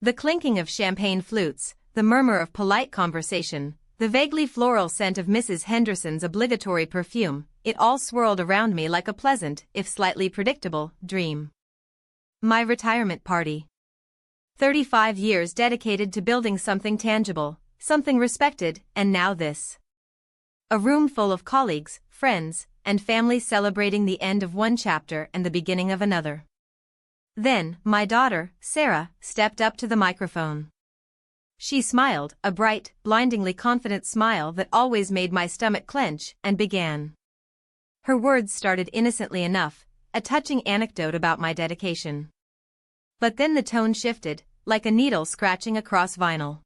The clinking of champagne flutes, the murmur of polite conversation, the vaguely floral scent of Mrs. Henderson's obligatory perfume, it all swirled around me like a pleasant, if slightly predictable, dream. My retirement party. 35 years dedicated to building something tangible, something respected, and now this. A room full of colleagues, friends, and family celebrating the end of one chapter and the beginning of another. Then, my daughter, Sarah, stepped up to the microphone. She smiled, a bright, blindingly confident smile that always made my stomach clench, and began. Her words started innocently enough, a touching anecdote about my dedication. But then the tone shifted, like a needle scratching across vinyl.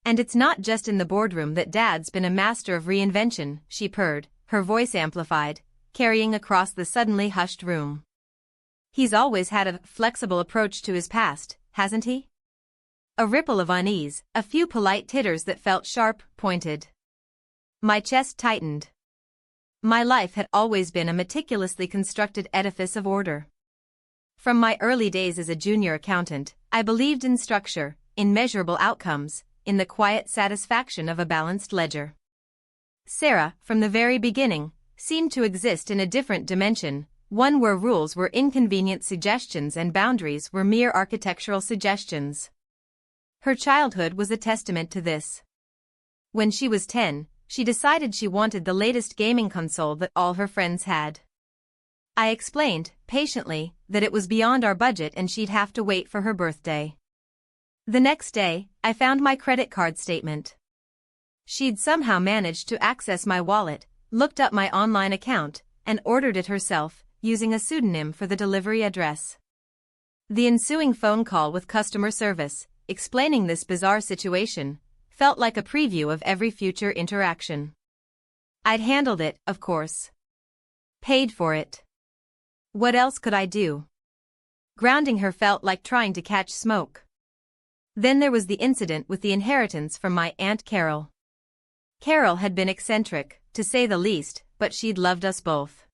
And it's not just in the boardroom that Dad's been a master of reinvention, she purred, her voice amplified, carrying across the suddenly hushed room. He's always had a flexible approach to his past, hasn't he? A ripple of unease, a few polite titters that felt sharp, pointed. My chest tightened. My life had always been a meticulously constructed edifice of order. From my early days as a junior accountant, I believed in structure, in measurable outcomes, in the quiet satisfaction of a balanced ledger. Sarah, from the very beginning, seemed to exist in a different dimension, one where rules were inconvenient suggestions and boundaries were mere architectural suggestions. Her childhood was a testament to this. When she was 10, she decided she wanted the latest gaming console that all her friends had. I explained, patiently, that it was beyond our budget and she'd have to wait for her birthday. The next day, I found my credit card statement. She'd somehow managed to access my wallet, looked up my online account, and ordered it herself, using a pseudonym for the delivery address. The ensuing phone call with customer service, explaining this bizarre situation, felt like a preview of every future interaction. I'd handled it, of course. Paid for it. What else could I do? Grounding her felt like trying to catch smoke. Then there was the incident with the inheritance from my Aunt Carol. Carol had been eccentric, to say the least, but she'd loved us both.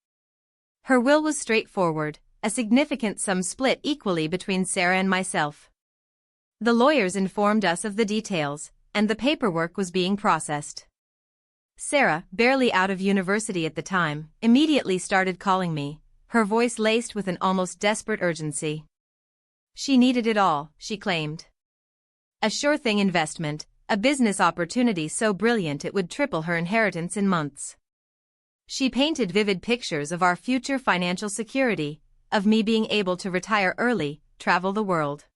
Her will was straightforward, a significant sum split equally between Sarah and myself. The lawyers informed us of the details, and the paperwork was being processed. Sarah, barely out of university at the time, immediately started calling me, her voice laced with an almost desperate urgency. She needed it all, she claimed. A sure-thing investment, a business opportunity so brilliant it would triple her inheritance in months. She painted vivid pictures of our future financial security, of me being able to retire early, travel the world.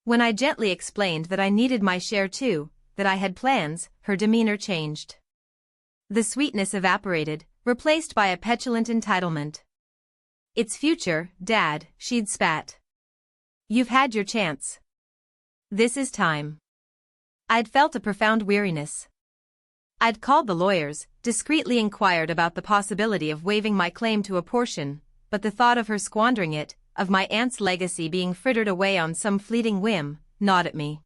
When I gently explained that I needed my share too, that I had plans, her demeanor changed. The sweetness evaporated, replaced by a petulant entitlement. It's future, Dad, she'd spat. You've had your chance. This is time. I'd felt a profound weariness. I'd called the lawyers, discreetly inquired about the possibility of waiving my claim to a portion, but the thought of her squandering it, of my aunt's legacy being frittered away on some fleeting whim, gnawed at me.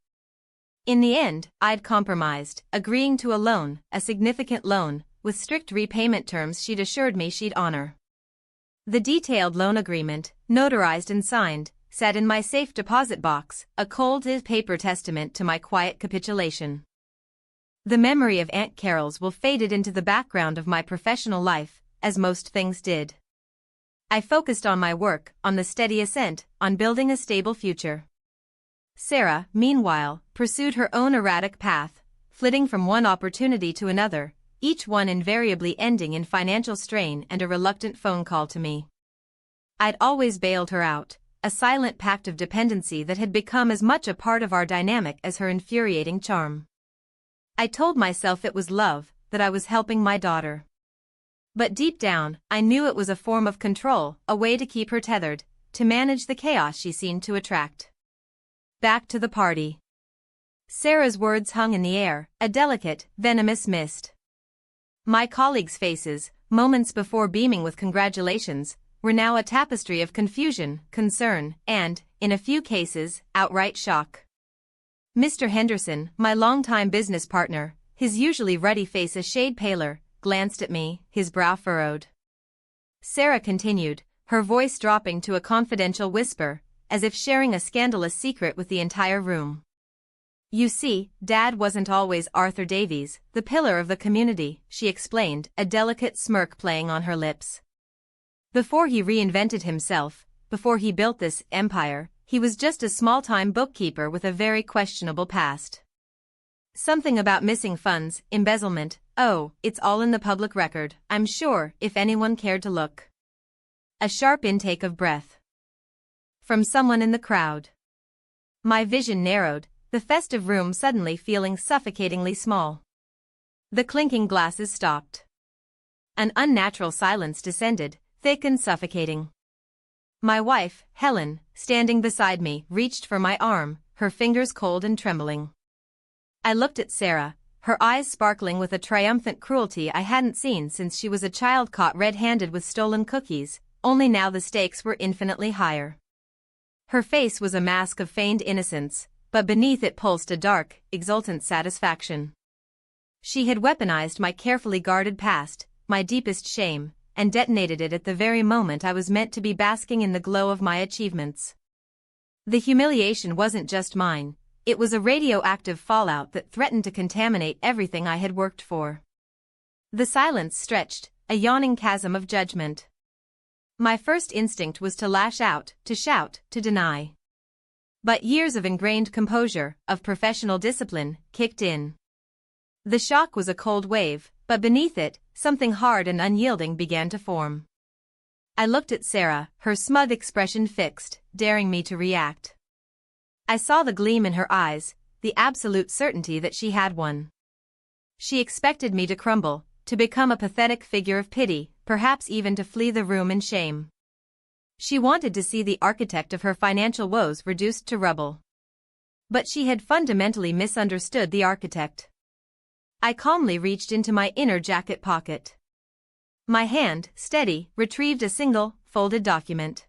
In the end, I'd compromised, agreeing to a loan, a significant loan, with strict repayment terms she'd assured me she'd honor. The detailed loan agreement, notarized and signed, sat in my safe deposit box, a cold paper testament to my quiet capitulation. The memory of Aunt Carol's will faded into the background of my professional life, as most things did. I focused on my work, on the steady ascent, on building a stable future. Sarah, meanwhile, pursued her own erratic path, flitting from one opportunity to another, each one invariably ending in financial strain and a reluctant phone call to me. I'd always bailed her out, a silent pact of dependency that had become as much a part of our dynamic as her infuriating charm. I told myself it was love, that I was helping my daughter. But deep down, I knew it was a form of control, a way to keep her tethered, to manage the chaos she seemed to attract. Back to the party. Sarah's words hung in the air, a delicate, venomous mist. My colleagues' faces, moments before beaming with congratulations, were now a tapestry of confusion, concern, and, in a few cases, outright shock. Mr. Henderson, my longtime business partner, his usually ruddy face a shade paler, glanced at me, his brow furrowed. Sarah continued, her voice dropping to a confidential whisper, as if sharing a scandalous secret with the entire room. "You see, Dad wasn't always Arthur Davies, the pillar of the community," she explained, a delicate smirk playing on her lips. "Before he reinvented himself, before he built this empire, he was just a small-time bookkeeper with a very questionable past. Something about missing funds, embezzlement, oh, it's all in the public record, I'm sure, if anyone cared to look." A sharp intake of breath from someone in the crowd. My vision narrowed, the festive room suddenly feeling suffocatingly small. The clinking glasses stopped. An unnatural silence descended, thick and suffocating. My wife, Helen, standing beside me, reached for my arm, her fingers cold and trembling. I looked at Sarah, her eyes sparkling with a triumphant cruelty I hadn't seen since she was a child caught red-handed with stolen cookies, only now the stakes were infinitely higher. Her face was a mask of feigned innocence, but beneath it pulsed a dark, exultant satisfaction. She had weaponized my carefully guarded past, my deepest shame, and detonated it at the very moment I was meant to be basking in the glow of my achievements. The humiliation wasn't just mine, it was a radioactive fallout that threatened to contaminate everything I had worked for. The silence stretched, a yawning chasm of judgment. My first instinct was to lash out, to shout, to deny. But years of ingrained composure, of professional discipline, kicked in. The shock was a cold wave, but beneath it, something hard and unyielding began to form. I looked at Sarah, her smug expression fixed, daring me to react. I saw the gleam in her eyes, the absolute certainty that she had won. She expected me to crumble, to become a pathetic figure of pity, perhaps even to flee the room in shame. She wanted to see the architect of her financial woes reduced to rubble. But she had fundamentally misunderstood the architect. I calmly reached into my inner jacket pocket. My hand, steady, retrieved a single, folded document.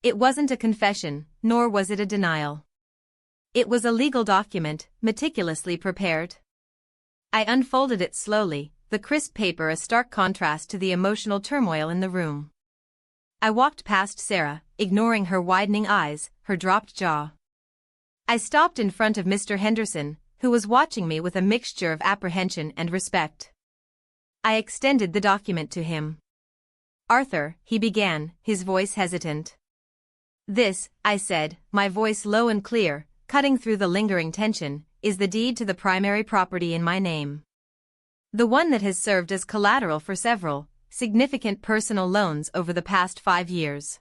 It wasn't a confession, nor was it a denial. It was a legal document, meticulously prepared. I unfolded it slowly, the crisp paper a stark contrast to the emotional turmoil in the room. I walked past Sarah, ignoring her widening eyes, her dropped jaw. I stopped in front of Mr. Henderson, who was watching me with a mixture of apprehension and respect. I extended the document to him. "Arthur," he began, his voice hesitant. "This," I said, my voice low and clear, cutting through the lingering tension, "is the deed to the primary property in my name. The one that has served as collateral for several, significant personal loans over the past 5 years.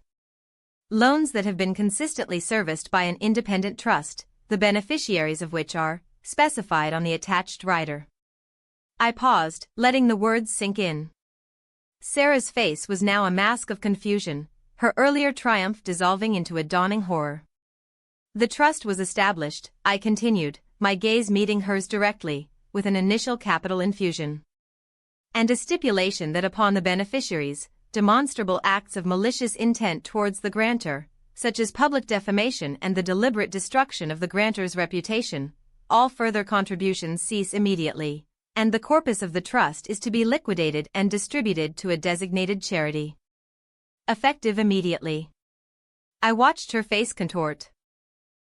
Loans that have been consistently serviced by an independent trust, the beneficiaries of which are specified on the attached rider." I paused, letting the words sink in. Sarah's face was now a mask of confusion, her earlier triumph dissolving into a dawning horror. "The trust was established," I continued, my gaze meeting hers directly, "with an initial capital infusion. And a stipulation that upon the beneficiaries, demonstrable acts of malicious intent towards the grantor, such as public defamation and the deliberate destruction of the grantor's reputation, all further contributions cease immediately, and the corpus of the trust is to be liquidated and distributed to a designated charity. Effective immediately." I watched her face contort.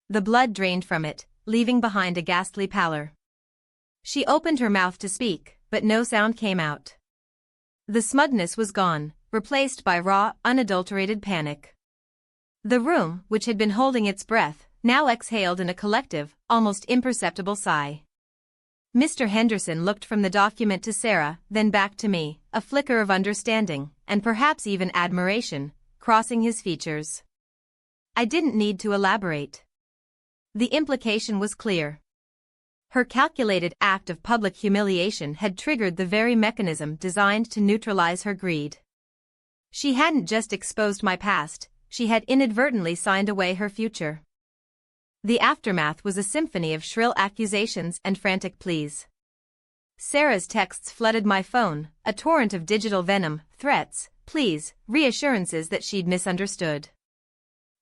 The blood drained from it, leaving behind a ghastly pallor. She opened her mouth to speak, but no sound came out. The smugness was gone, replaced by raw, unadulterated panic. The room, which had been holding its breath, now exhaled in a collective, almost imperceptible sigh. Mr. Henderson looked from the document to Sarah, then back to me, a flicker of understanding, and perhaps even admiration, crossing his features. I didn't need to elaborate. The implication was clear. Her calculated act of public humiliation had triggered the very mechanism designed to neutralize her greed. She hadn't just exposed my past, she had inadvertently signed away her future. The aftermath was a symphony of shrill accusations and frantic pleas. Sarah's texts flooded my phone, a torrent of digital venom, threats, pleas, reassurances that she'd misunderstood.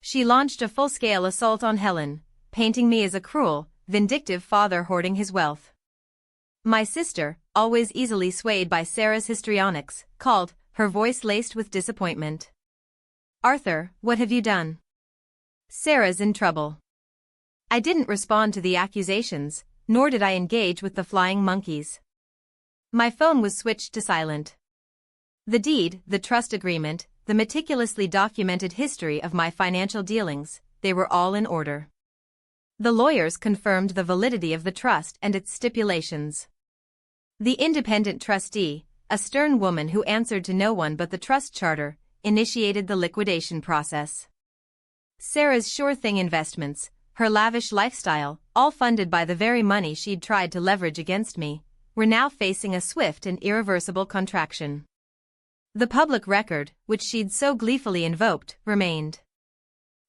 She launched a full-scale assault on Helen, painting me as a cruel, vindictive father hoarding his wealth. My sister, always easily swayed by Sarah's histrionics, called, her voice laced with disappointment. "Arthur, what have you done?" Sarah's in trouble. I didn't respond to the accusations, nor did I engage with the flying monkeys. My phone was switched to silent. The deed, the trust agreement, the meticulously documented history of my financial dealings, they were all in order. The lawyers confirmed the validity of the trust and its stipulations. The independent trustee, a stern woman who answered to no one but the trust charter, initiated the liquidation process. Sarah's sure-thing investments, her lavish lifestyle, all funded by the very money she'd tried to leverage against me, were now facing a swift and irreversible contraction. The public record, which she'd so gleefully invoked, remained.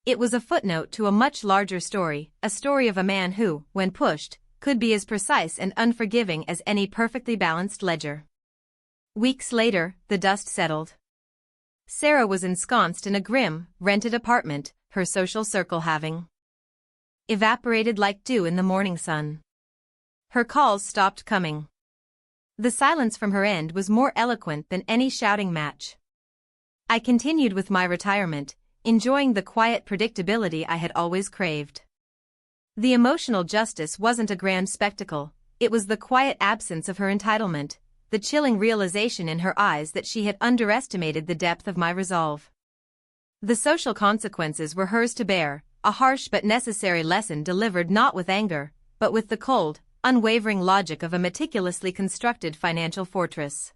It was a footnote to a much larger story, a story of a man who, when pushed, could be as precise and unforgiving as any perfectly balanced ledger. Weeks later, the dust settled. Sarah was ensconced in a grim, rented apartment, her social circle having evaporated like dew in the morning sun. Her calls stopped coming. The silence from her end was more eloquent than any shouting match. I continued with my retirement, enjoying the quiet predictability I had always craved. The emotional justice wasn't a grand spectacle, it was the quiet absence of her entitlement, the chilling realization in her eyes that she had underestimated the depth of my resolve. The social consequences were hers to bear, a harsh but necessary lesson delivered not with anger, but with the cold, unwavering logic of a meticulously constructed financial fortress.